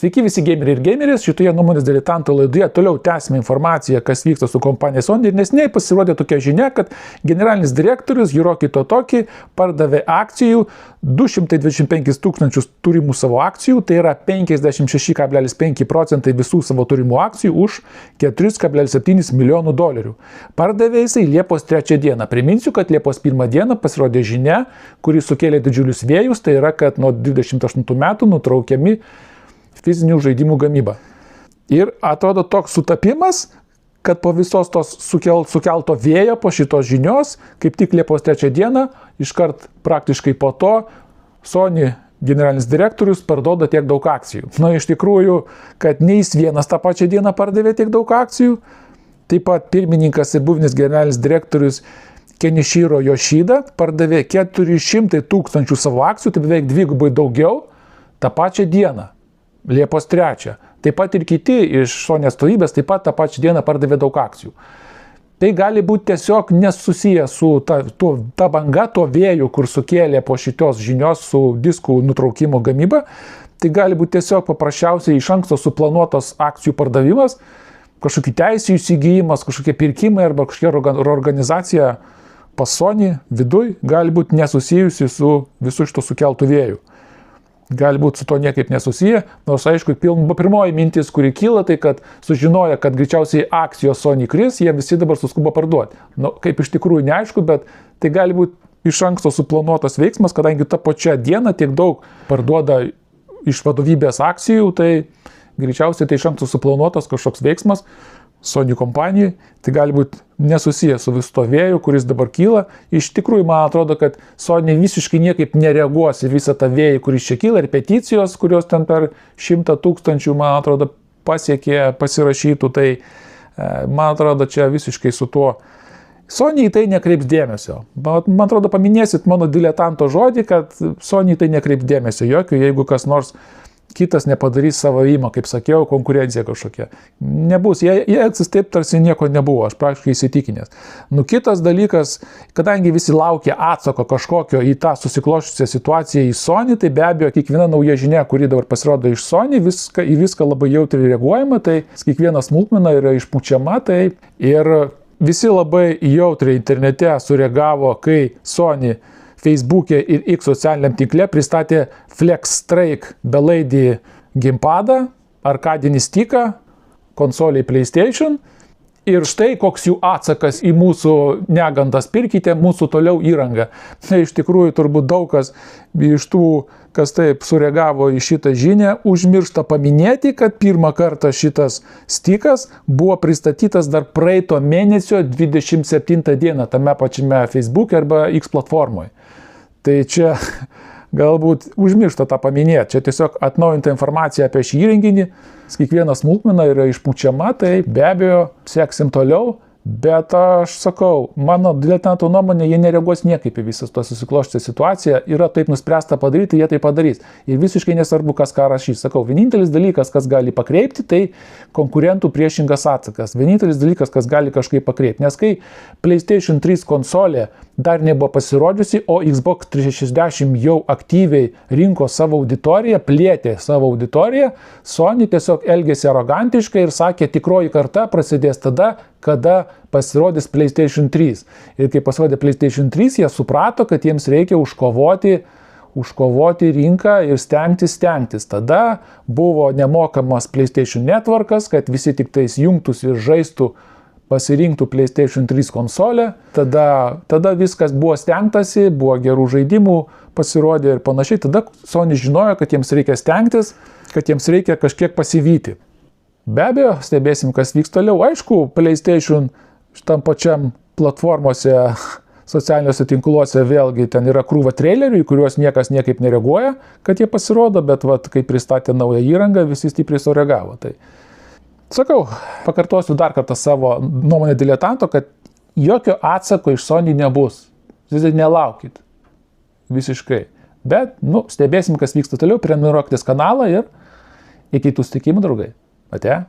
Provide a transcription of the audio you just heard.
Sveiki visi gameriai ir gamerės, šitoje nuomonės diletanto laidoje toliau tęsime informaciją, kas vyksta su kompanija Sony ir neseniai pasirodė tokia žinia, kad generalinis direktorius Hiroki Totoki pardavė akcijų 225 tūkstančius turimų savo akcijų, tai yra 56,5% visų savo turimų akcijų už 4,7 milijonų dolerių. Pardavė jisai Liepos 3 dieną. Priminsiu, kad Liepos 1 dieną pasirodė žinia, kuri sukėlė didžiulius vėjus, tai yra, kad nuo 28 metų nutraukiami fizinių žaidimų gamyba. Ir atrodo toks sutapimas, kad po visos tos sukelto vėjo, po šitos žinios, kaip tik Liepos 3 dieną, iškart praktiškai po to, Sony generalinis direktorius parduoda tiek daug akcijų. Na, iš tikrųjų, kad ne jis vienas tą pačią dieną pardavė tiek daug akcijų, taip pat pirmininkas ir buvinis generalinis direktorius Kenichiro Yoshida pardavė 400 tūkstančių savo akcijų, tai beveik dvigubai daugiau, tą pačią dieną. Liepos 3. Taip pat ir kiti iš Sony atstovybės taip pat tą pačią dieną pardavė daug akcijų. Tai gali būti tiesiog nesusiję su ta banga, to vėjų, kur sukėlė po šitos žinios su diskų nutraukimo gamyba. Tai gali būti tiesiog paprasčiausiai iš anksto suplanuotos akcijų pardavimas, kažkokių teisių įsigijimas, kažkokie pirkimai arba kažkokia reorganizacija pas Sony viduj gali būti nesusijusi su visu šito sukeltų vėjų. Gali būti su to niekaip nesusiję, nors aišku, pirmoji mintis, kuri kyla, tai kad sužinoja, kad greičiausiai akcijos Sony kris, jie visi dabar suskuba parduoti. Nu, kaip iš tikrųjų neaišku, bet tai gali būti iš anksto suplanuotas veiksmas, kadangi tą pačią dieną tiek daug parduoda iš vadovybės akcijų, tai greičiausiai tai iš anksto suplanuotas kažkoks veiksmas Sony kompanijai, tai gali būti nesusijęs su visu to vėju, kuris dabar kyla. Iš tikrųjų, man atrodo, kad Sony visiškai niekaip nereaguos į visą tą vėją, kuris čia kyla, ir peticijos, kurios ten per 100 tūkstančių, man atrodo, pasiekė pasirašytų, tai man atrodo, čia visiškai su tuo Sony į tai nekreips dėmesio. Man atrodo, paminėsit mano diletanto žodį, kad Sony į tai nekreips dėmesio jokio, jeigu kas nors kitas nepadarys savo įmą, kaip sakiau, konkurencija kažkokia. Nebus, jie elgsis taip, tarsi nieko nebuvo, aš praktiškai įsitikinęs. Nu, kitas dalykas, kadangi visi laukia atsako kažkokio į tą susiklošusią situaciją į Sony, tai be abejo, kiekviena nauja žinia, kuri dabar pasirodo iš Sony, į viską labai jautriai reaguojama, tai kiekviena smulkmena yra išpučiama, tai ir visi labai jautriai internete sureagavo, kai Sony Facebook'e ir X socialiniam tinkle pristatė FlexStrike belaidį gimpadą, arkadinį stiką, konsoliai PlayStation. Ir štai koks jų atsakas į mūsų negandas: pirkite mūsų toliau įrangą. Tai iš tikrųjų turbūt daug kas iš tų, kas taip sureagavo į šitą žinią, užmiršta paminėti, kad pirmą kartą šitas stikas buvo pristatytas dar praeito mėnesio 27 dieną tame pačiame Facebook'e arba X platformoje. Tai čia galbūt užmiršta tą paminėti. Čia tiesiog atnaujinta informacija apie šį įrenginį. Kiekviena smulkmena yra išpučiama, tai be abejo seksim toliau. Bet aš sakau, mano diletanto nuomonė, jie nereaguos niekaip į visą tą susiklošusią situaciją. Yra taip nuspręsta padaryti, jie tai padarys. Ir visiškai nesvarbu, kas ką rašys. Sakau, vienintelis dalykas, kas gali pakreipti, tai konkurentų priešingas atsakas. Vienintelis dalykas, kas gali kažkaip pakreipti. Nes kai PlayStation 3 konsolė dar nebuvo pasirodžiusi, o Xbox 360 jau aktyviai rinko savo auditoriją, plėtė savo auditoriją, Sony tiesiog elgėsi arogantiškai ir sakė, tikroji karta prasidės tada, kada pasirodys PlayStation 3. Ir kai pasirodė PlayStation 3, jie suprato, kad jiems reikia užkovoti rinką ir stengtis. Tada buvo nemokamas PlayStation Networkas, kad visi tik tais jungtųsi ir žaistų, pasirinktų PlayStation 3 konsolę. Tada viskas buvo stengtasi, buvo gerų žaidimų, pasirodė ir panašiai. Tada Sony žinojo, kad jiems reikia stengtis, kad jiems reikia kažkiek pasivyti. Be abejo, stebėsim, kas vyks toliau. Aišku, PlayStation šitam pačiam platformose, socialiniuose tinkluose vėlgi ten yra krūva trailerių, į kuriuos niekas niekaip nereaguoja, kad jie pasirodo, bet kai pristatė naują įrangą, visi stipriai sureagavo. Tai sakau, pakartosiu dar kartą savo nuomonę diletanto, kad jokio atsako iš Sony nebus. Jūs nelaukit. Visiškai. Bet, stebėsim, kas vyksta toliau, prenumeruokitės kanalą ir iki tų susitikimų, draugai. Ate?